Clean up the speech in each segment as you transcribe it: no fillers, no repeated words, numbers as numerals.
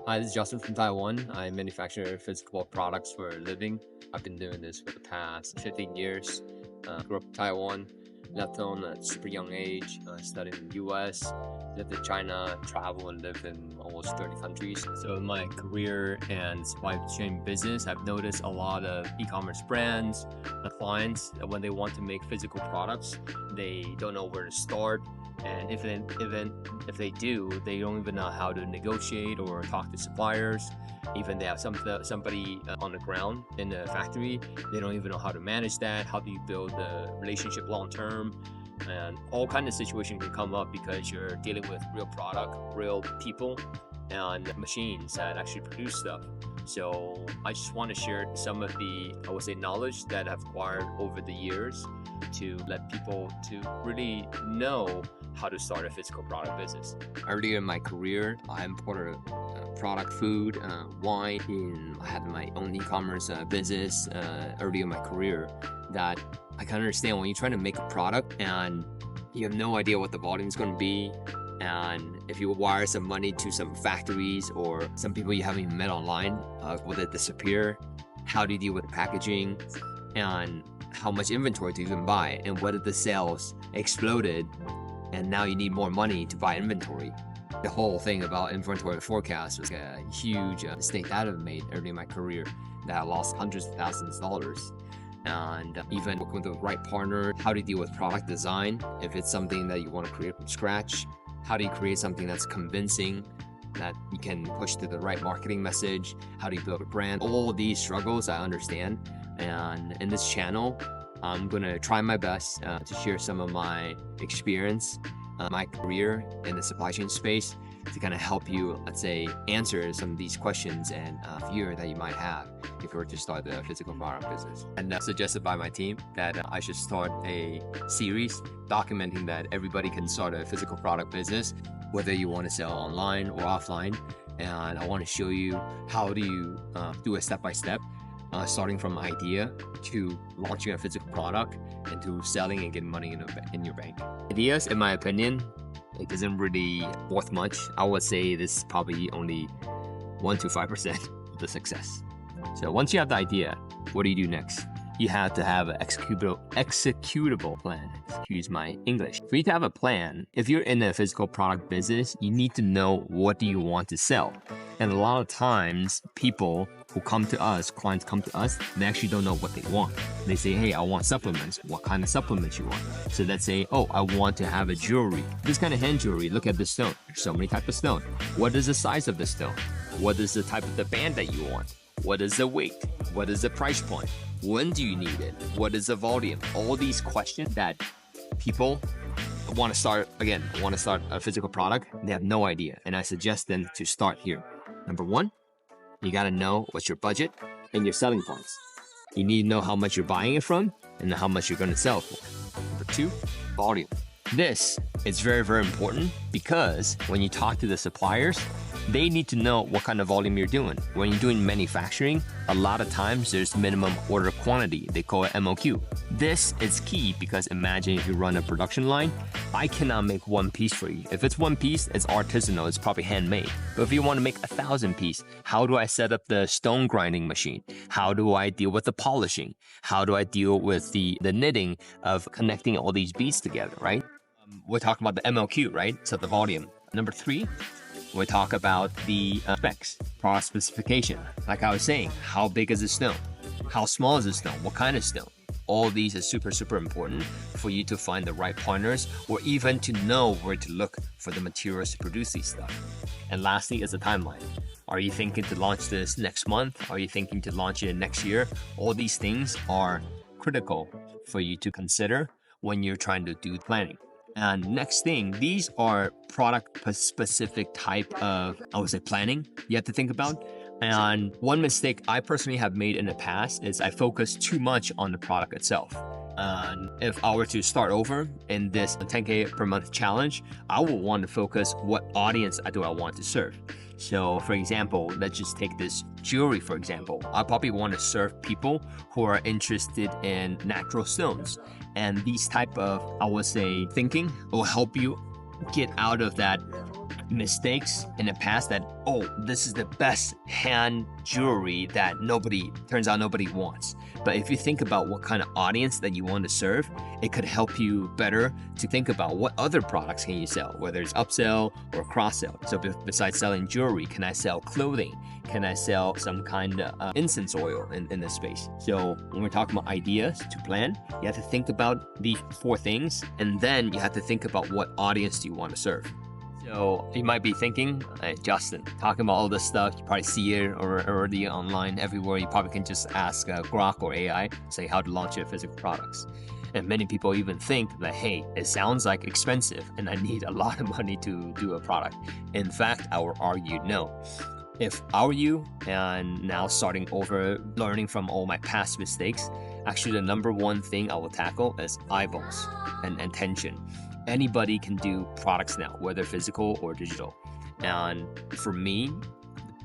Hi, this is Justin from Taiwan. I manufacture physical products for a living. I've been doing this for the past 15 years. Grew up in Taiwan, left home at a super young age, studied in the US, lived in China, traveled and lived in almost 30 countries. So in my career and supply chain business, I've noticed a lot of e-commerce brands, clients, when they want to make physical products, they don't know where to start. And if they do, they don't even know how to negotiate or talk to suppliers. Even they have somebody on the ground in the factory, they don't even know how to manage that. How do you build the relationship long term? And all kind of situation can come up because you're dealing with real product, real people, and machines that actually produce stuff. So I just want to share some of the, I would say, knowledge that I've acquired over the years to let people to really know how to start a physical product business. Earlier in my career, I imported product, food, wine. I had my own e-commerce business earlier in my career. That I can understand when you're trying to make a product and you have no idea what the volume is going to be. And if you wire some money to some factories or some people you haven't even met online, will it disappear? How do you deal with packaging? And how much inventory to even buy? And what if the sales exploded and now you need more money to buy inventory? The whole thing about inventory forecast was a huge mistake that I've made early in my career that I lost hundreds of thousands of dollars. And even working with the right partner, how do you deal with product design? If it's something that you want to create from scratch, how do you create something that's convincing, that you can push to the right marketing message? How do you build a brand? All of these struggles I understand. And in this channel, I'm gonna try my best to share some of my experience, my career in the supply chain space to kind of help you, let's say, answer some of these questions and fear that you might have if you were to start the physical product business. And suggested by my team that I should start a series documenting that everybody can start a physical product business, whether you want to sell online or offline. And I want to show you how do you do a step-by-step, starting from idea to launching a physical product and to selling and getting money in your bank. Ideas, in my opinion, it isn't really worth much. I would say this is probably only 1 to 5% of the success. So once you have the idea, what do you do next? You have to have an executable plan. Excuse my English. For you to have a plan, if you're in a physical product business, you need to know what do you want to sell. And a lot of times, people who come to us, clients come to us, they actually don't know what they want. They say, hey, I want supplements. What kind of supplements you want? So let's say, oh, I want to have a jewelry. This kind of hand jewelry, look at the stone. There's so many types of stone. What is the size of the stone? What is the type of the band that you want? What is the weight? What is the price point? When do you need it? What is the volume? All these questions that people want to start a physical product, they have no idea. And I suggest them to start here. Number one, you got to know what's your budget and your selling points. You need to know how much you're buying it from and how much you're going to sell for. Number two, volume. This is very, very important because when you talk to the suppliers, they need to know what kind of volume you're doing. When you're doing manufacturing, a lot of times there's minimum order quantity. They call it MOQ. This is key because imagine if you run a production line, I cannot make one piece for you. If it's one piece, it's artisanal, it's probably handmade. But if you want to make 1,000 pieces, how do I set up the stone grinding machine? How do I deal with the polishing? How do I deal with the knitting of connecting all these beads together, right? We're talking about the MOQ, right? So the volume. Number three, we talk about the specs, product specification. Like I was saying, how big is the stone? How small is the stone? What kind of stone? All these is super, super important for you to find the right partners or even to know where to look for the materials to produce these stuff. And lastly is the timeline. Are you thinking to launch this next month? Are you thinking to launch it next year? All these things are critical for you to consider when you're trying to do planning. And next thing, these are product specific type of, I would say, planning you have to think about. And one mistake I personally have made in the past is I focus too much on the product itself. And if I were to start over in this 10K per month challenge, I will want to focus what audience do I want to serve. So for example, let's just take this jewelry, for example. I probably want to serve people who are interested in natural stones. And these type of, I would say, thinking will help you get out of that mistakes in the past that, oh, this is the best hand jewelry that turns out nobody wants. But if you think about what kind of audience that you want to serve, it could help you better to think about what other products can you sell, whether it's upsell or cross-sell. So besides selling jewelry, can I sell clothing? Can I sell some kind of incense oil in this space? So when we're talking about ideas to plan, you have to think about these 4 things, and then you have to think about what audience do you want to serve. So you might be thinking, hey, Justin, talking about all this stuff, you probably see it already online everywhere. You probably can just ask Grok or AI, say how to launch your physical products. And many people even think that, hey, it sounds like expensive and I need a lot of money to do a product. In fact, I will argue no. If I were you and now starting over, learning from all my past mistakes, actually the number 1 thing I will tackle is eyeballs and attention. Anybody can do products now, whether physical or digital. And for me,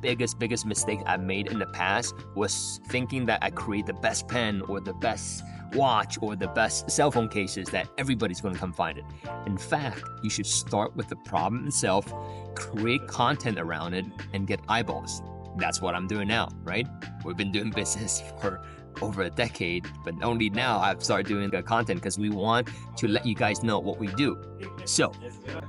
the biggest mistake I made in the past was thinking that I create the best pen or the best watch or the best cell phone cases that everybody's going to come find it. In fact, you should start with the problem itself, create content around it, and get eyeballs. That's what I'm doing now, right? We've been doing business for over a decade, but only now I've started doing the content because we want to let you guys know what we do. So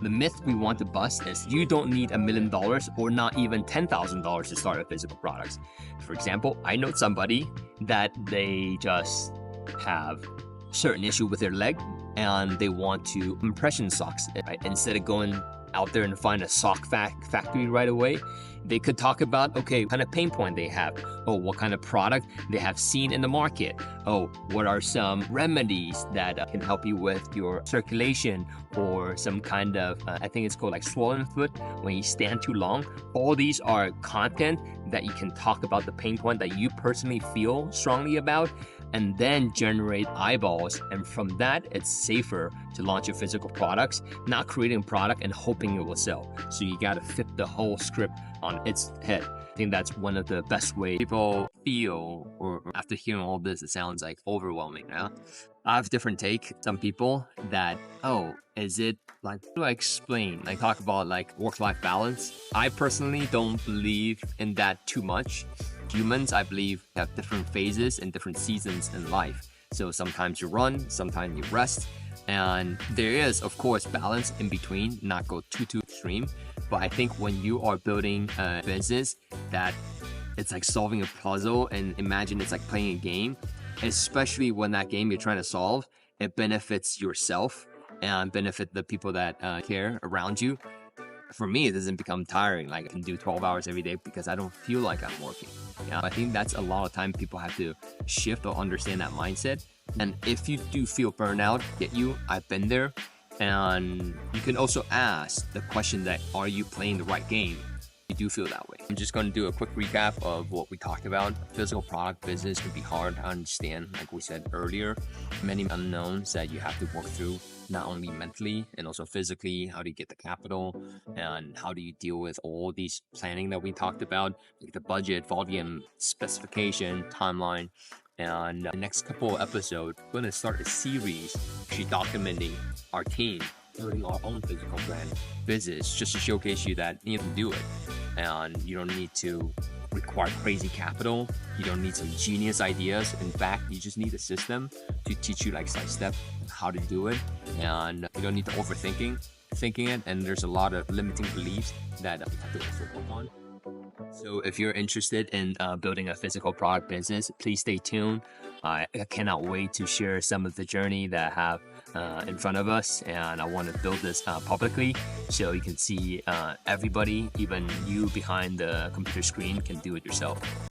the myth we want to bust is you don't need $1 million or not even $10,000 to start a physical products. For example, I know somebody that they just have certain issue with their leg and they want to impression socks, right? Instead of going out there and find a sock factory right away, they could talk about, okay, what kind of pain point they have. Oh, what kind of product they have seen in the market. Oh, what are some remedies that can help you with your circulation or some kind of, I think it's called like swollen foot when you stand too long. All these are content that you can talk about the pain point that you personally feel strongly about, and then generate eyeballs. And from that, it's safer to launch your physical products, not creating a product and hoping it will sell. So you got to flip the whole script on its head. I think that's one of the best ways people feel, or after hearing all this, it sounds like overwhelming. Yeah? I have a different take. Some people that, oh, is it like, how do I explain? Like talk about like work-life balance. I personally don't believe in that too much. Humans, I believe, have different phases and different seasons in life. So sometimes you run, sometimes you rest. And there is, of course, balance in between, not go too extreme. But I think when you are building a business that it's like solving a puzzle, and imagine it's like playing a game, especially when that game you're trying to solve, it benefits yourself and benefit the people that care around you. For me, it doesn't become tiring. Like I can do 12 hours every day because I don't feel like I'm working. Yeah, I think that's a lot of time people have to shift or understand that mindset. And if you do feel burnout, I've been there. And you can also ask the question that, are you playing the right game? You do feel that way. I'm just going to do a quick recap of what we talked about. Physical product business can be hard to understand, like we said earlier. Many unknowns that you have to work through, not only mentally and also physically. How do you get the capital, and how do you deal with all these planning that we talked about, like the budget, volume, specification, timeline. And the next couple of episodes, we're going to start a series actually documenting our team building our own physical brand business, just to showcase you that you can do it. And you don't need to require crazy capital. You don't need some genius ideas. In fact, you just need a system to teach you like step how to do it. And you don't need to thinking it. And there's a lot of limiting beliefs that you have to also work on. So if you're interested in building a physical product business, please stay tuned. I cannot wait to share some of the journey that I have in front of us, and I want to build this publicly so you can see everybody, even you behind the computer screen, can do it yourself.